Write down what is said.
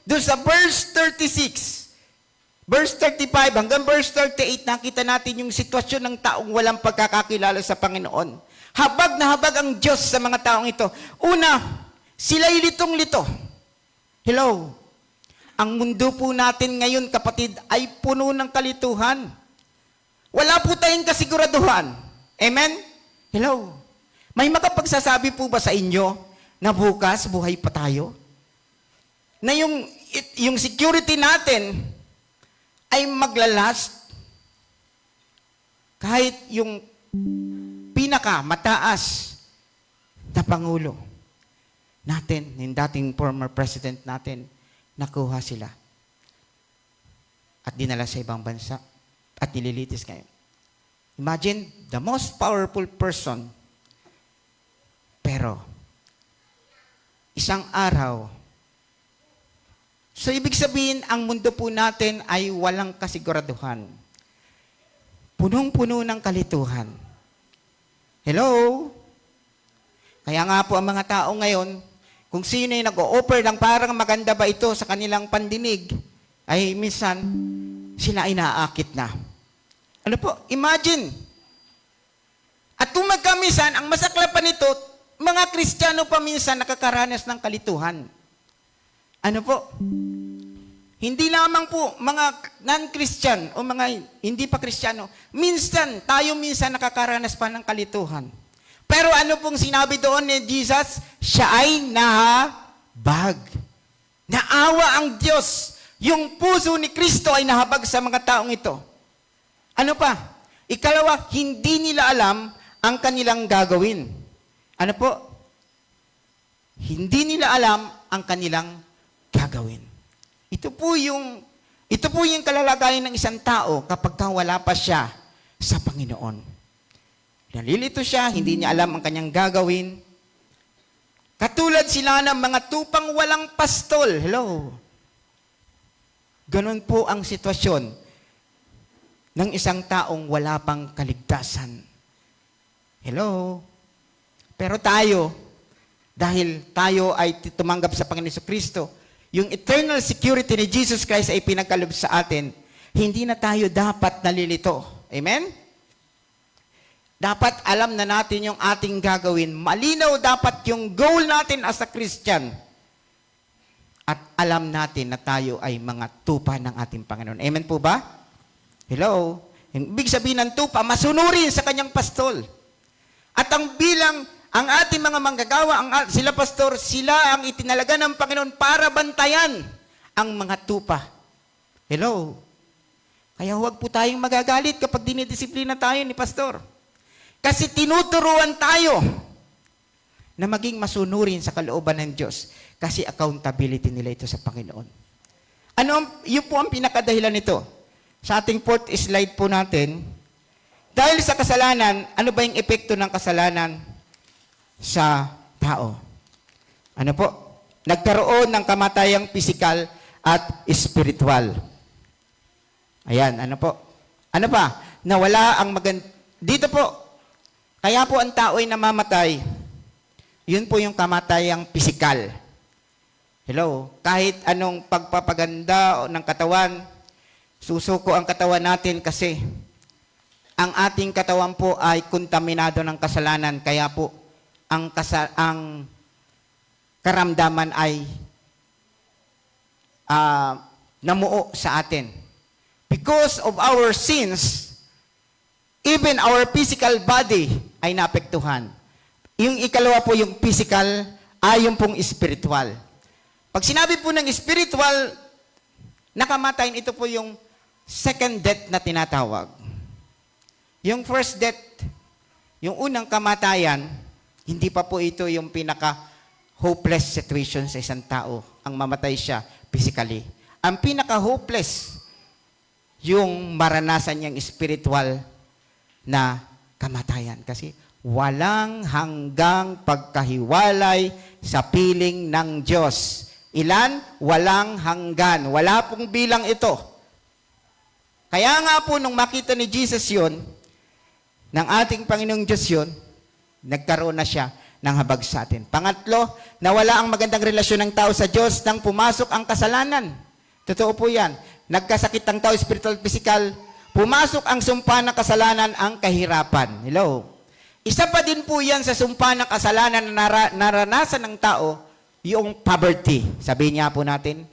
Doon sa verse 36, verse 35 hanggang verse 38, nakita natin yung sitwasyon ng taong walang pagkakakilala sa Panginoon. Habag na habag ang Diyos sa mga taong ito. Una, sila'y litong-lito. Hello. Ang mundo po natin ngayon, kapatid, ay puno ng kalituhan. Wala po tayong kasiguraduhan. Amen? Hello. May makapagsasabi po ba sa inyo na bukas buhay pa tayo? Na yung security natin ay maglalast kahit yung pinakamataas na Pangulo natin, yung dating former president natin, nakuha sila at dinala sa ibang bansa at nililitis ngayon. Imagine, the most powerful person, pero isang araw, so ibig sabihin, ang mundo po natin ay walang kasiguraduhan. Punong-puno ng kalituhan. Hello? Kaya nga po ang mga tao ngayon, kung sino yung nag-o-offer ng parang maganda ba ito sa kanilang pandinig, ay minsan, sila ay naaakit na. Ano po? Imagine. At kung magkamisan, ang masakla pa nito, mga Kristiyano pa minsan nakakaranas ng kalituhan. Ano po? Hindi lamang po mga non-Christian o mga hindi pa Kristiyano. Minsan, tayo minsan nakakaranas pa ng kalituhan. Pero ano pong sinabi doon ni Jesus? Siya ay nahabag. Naawa ang Diyos. Yung puso ni Kristo ay nahabag sa mga taong ito. Ano pa? Ikalawa, hindi nila alam ang kanilang gagawin. Ano po? Hindi nila alam ang kanilang gagawin. Ito po yung kalalagayan ng isang tao kapag wala pa siya sa Panginoon. Nalilito siya, hindi niya alam ang kanyang gagawin. Katulad sila ng mga tupang walang pastol. Hello? Ganon po ang sitwasyon ng isang taong wala pang kaligtasan. Hello? Pero tayo, dahil tayo ay tumanggap sa Panginoon Kristo, yung eternal security ni Jesus Christ ay pinagkaloob sa atin, hindi na tayo dapat nalilito. Amen? Dapat alam na natin yung ating gagawin. Malinaw dapat yung goal natin as a Christian. At alam natin na tayo ay mga tupa ng ating Panginoon. Amen po ba? Hello? Yung ibig sabihin ng tupa, masunurin sa kanyang pastol. At ang ating mga manggagawa, sila pastor, sila ang itinalaga ng Panginoon para bantayan ang mga tupa. Hello? Kaya huwag po tayong magagalit kapag dinidisiplina tayo ni pastor. Kasi tinuturuan tayo na maging masunurin sa kalooban ng Diyos. Kasi accountability nila ito sa Panginoon. Yun po ang pinakadahilan nito. Sa ating fourth slide po natin, dahil sa kasalanan, ano ba yung epekto ng kasalanan sa tao? Ano po? Nagkaroon ng kamatayang pisikal at spiritual. Ayan, ano po? Ano pa? Nawala ang dito po, kaya po ang tao ay namamatay, yun po yung kamatayang pisikal. Hello? Kahit anong pagpapaganda ng katawan, susuko ang katawan natin kasi ang ating katawan po ay kontaminado ng kasalanan. Kaya po, ang karamdaman ay namuo sa atin. Because of our sins, even our physical body ay naapektuhan. Yung ikalawa po, yung physical, ay yung pong spiritual. Pag sinabi po ng spiritual, nakamatayin, ito po yung second death na tinatawag. Yung first death, yung unang kamatayan, hindi pa po ito yung pinaka-hopeless situation sa isang tao. Ang mamatay siya physically. Ang pinaka-hopeless, yung maranasan niyang spiritual na kamatayan. Kasi walang hanggang pagkahiwalay sa piling ng Diyos. Ilan? Walang hanggan. Wala pong bilang ito. Kaya nga po, nung makita ni Jesus yun, ng ating Panginoong Diyos yun, nagkaroon na siya ng habag sa atin. Pangatlo, nawala ang magandang relasyon ng tao sa Diyos nang pumasok ang kasalanan. Totoo po yan. Nagkasakit ang tao, spiritual, physical. Pumasok ang sumpa ng kasalanan, ang kahirapan. Hello? Isa pa din po yan sa sumpa ng kasalanan na naranasan ng tao, yung poverty. Sabihin niya po natin,